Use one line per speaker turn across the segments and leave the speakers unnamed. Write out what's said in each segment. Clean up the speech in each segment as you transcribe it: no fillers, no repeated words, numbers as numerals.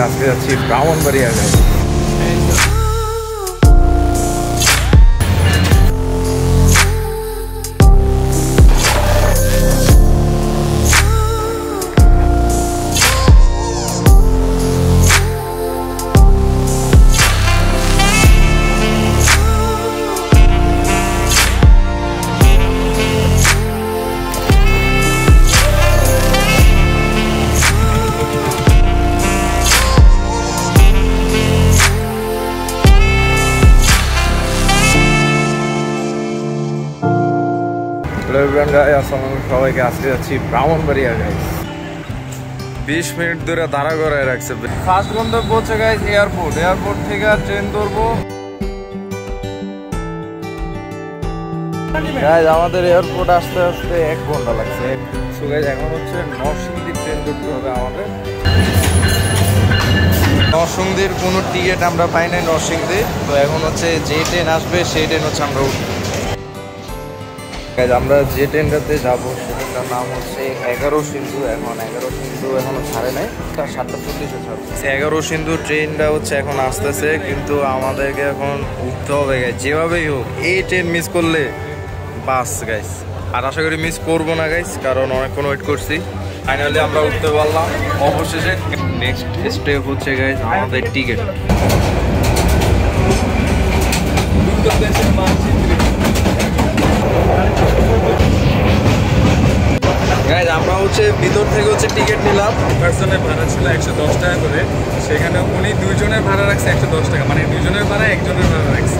আজকে যাচ্ছি ব্রাহ্মণবাড়িয়া। সবাইকে আজকে যাচ্ছি ব্রাহ্মণবাড়িয়া গাইস। 20 মিনিট ধরে দাঁড়া করায় রাখছে। ফার্স্ট গন্তব্য হচ্ছে গাইস এয়ারপোর্ট থেকে ট্রেন ধরবো। গাইস আমাদের এয়ারপোর্ট আসতে 1 ঘন্টা লাগছে। সো গাইস এখন হচ্ছে নরসিংদীর ট্রেন ধরতে হবে আমাদের। নরসিংদীর কোনো টিকিট আমরা পাই নাই নরসিংদী। তো এখন হচ্ছে যে ট্রেন আসবে সেই ট্রেন হচ্ছে আমরা উঠবো। আমরা যে ট্রেনটাতে যাবো সেটার নাম হচ্ছে 11 সিন্ধু। এখনো ছাড়ে নাই, 7:40-এ ছাড়বে। 11 সিন্ধু ট্রেনটা হচ্ছে এখন আসতেছে, কিন্তু আমাদেরকে এখন উঠতে হবে গাইস যেভাবেই হোক। এই ট্রেন মিস করলে বাস গাইস, আর আশা করি মিস করবো না গাইস, কারণ অনেকক্ষণ ওয়েট করছি। ফাইনালি আমরা উঠতে পারলাম অবশেষে। নেক্সট স্টেপ হচ্ছে গাইস আমাদের টিকিট। গাইজ আমরা হচ্ছে ভিতর থেকে হচ্ছে টিকিট নিলাম।
পার্সনের ভাড়া ছিল 110 টাকা করে, সেখানে উনি 2 জনের ভাড়া রাখছে 110 টাকা, মানে 2 জনের ভাড়া 1 জনের ভাড়া রাখছে।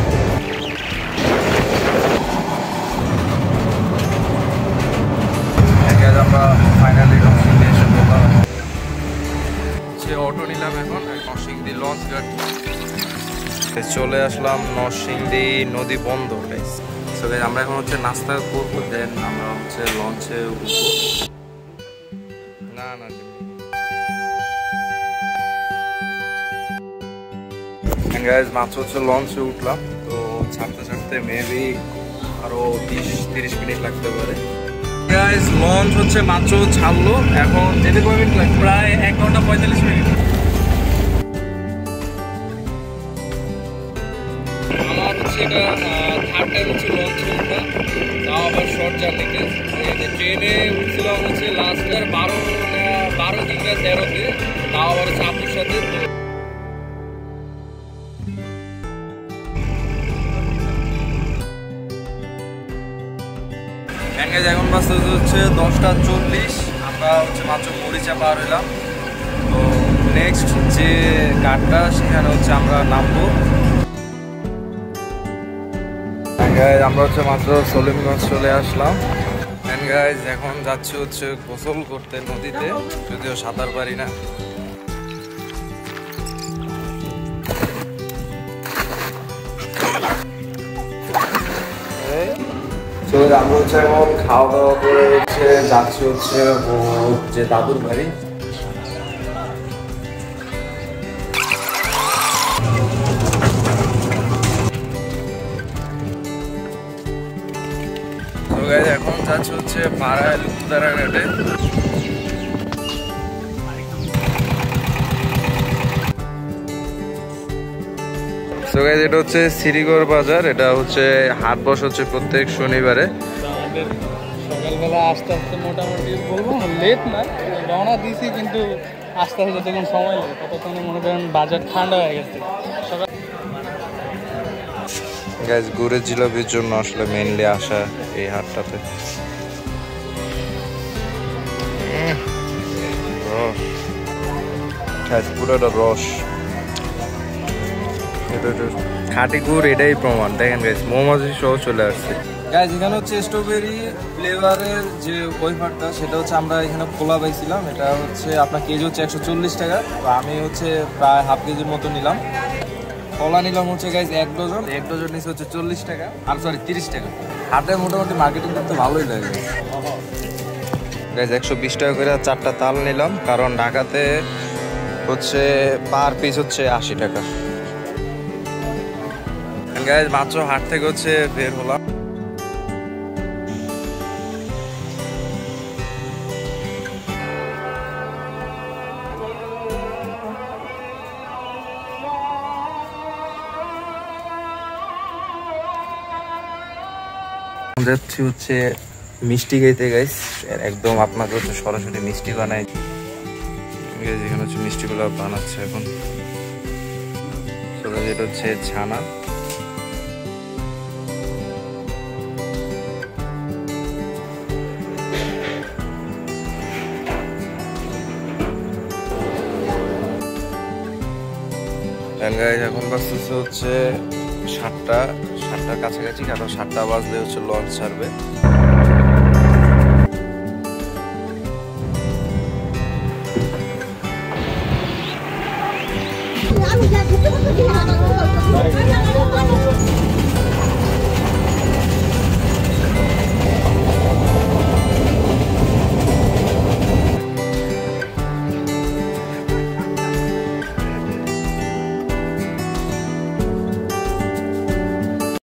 আমরা ফাইনালি নরসিংদী এসে বললাম সে অটো নিলাম। এখন নরসিংদী লঞ্চ ঘাট চলে আসলাম। নরসিংদী নদী বন্দর গাইজ। সো গাইজ আমরা এখন হচ্ছে নাস্তা করবো, দেন আমরা হচ্ছে লঞ্চে উঠবো। না গাইজ মাত্র হচ্ছে লঞ্চে উঠলাম। তো ছাড়তে মেবি আরো 20-30 মিনিট লাগতে পারে। গাইজ লঞ্চ হচ্ছে মাত্র ছাড়লো, এখন যেতে কয় মিনিট লাগবে?
প্রায় 1 ঘন্টা 45 মিনিট।
আমার হচ্ছে এটা থার্ড টাইম হচ্ছে লঞ্চে উঠা, তাও আবার শর্ট জার্নিতে। ট্রেনে উঠছিলাম হচ্ছে লাস্টের 12 কিংবা 13-তে, তাও আবার চাপুর সাথে। এখন বাস হচ্ছে 10:40। আমরা হচ্ছে মাত্র মরিচা পার হইলাম। তো নেক্সট যে ঘাটটা সেখানে হচ্ছে আমরা নামবো। আমরা হচ্ছে মাত্র সলিমগঞ্জ চলে আসলাম। গাইজ এখন যাচ্ছি হচ্ছে গোসল করতে নদীতে, যদিও সাঁতার পারি না। আমরা হচ্ছে এখন খাওয়া দাওয়া করে হচ্ছে যাচ্ছি হচ্ছে যে দাদুর বাড়ি। এখন যাচ্ছে হচ্ছে পাড়ায় লুকুদারা ঘাটে। সো গাইস এটা হচ্ছে শ্রীগড় বাজার। এটা হচ্ছে হাট বসে হচ্ছে প্রত্যেক শনিবারে।
সকালবেলা আস্তে আস্তে মোটামুটি বলবো লেট না, রওনা দিয়েছি, কিন্তু আস্তে আস্তে যতক্ষণ সময় লাগে ততক্ষণে মনে করেন বাজার ঠান্ডা হয়ে গেছে।
গাইস গুড়ের জিলাপির জন্য আসলে মেইনলি আসা এই হাটটাতে। রস পুরোটা রস, খাঁটি গুড়, এটাই প্রমাণ। দেখেন গাইস মৌমাছি সহ চলে আসছে। গাইস এখানে হচ্ছে স্ট্রবেরি ফ্লেভারের যে ওয়েফারটা সেটা হচ্ছে আমরা এখানে খোলা পাইছিলাম। এটা হচ্ছে আপনার কেজি হচ্ছে 140 টাকা। তো আমি হচ্ছে প্রায় হাফ কেজির মতো নিলাম। কলা নিলাম হচ্ছে গাইজ 1 ডজন নিচে হচ্ছে 40 টাকা, আর সরি 30 টাকা। হাটে মোটামুটি মার্কেটিং করতে ভালোই লাগে গাইজ। 120 টাকা করে 4টা তাল নিলাম, কারণ ঢাকাতে হচ্ছে পার পিস হচ্ছে 80 টাকা। গাইজ মাত্র হাট থেকে হচ্ছে বের হলাম। যাচ্ছি হচ্ছে মিষ্টি খাইতে গাইস, একদম আপনাকে হচ্ছে সরাসরি মিষ্টি বানাই। এখানে হচ্ছে মিষ্টিগুলো বানাচ্ছে এখন। এটা হচ্ছে ছানা, এখন বাজতেছে হচ্ছে 7টার কাছাকাছি, কারণ 7টা বাজলে হচ্ছে লঞ্চ ছাড়বে।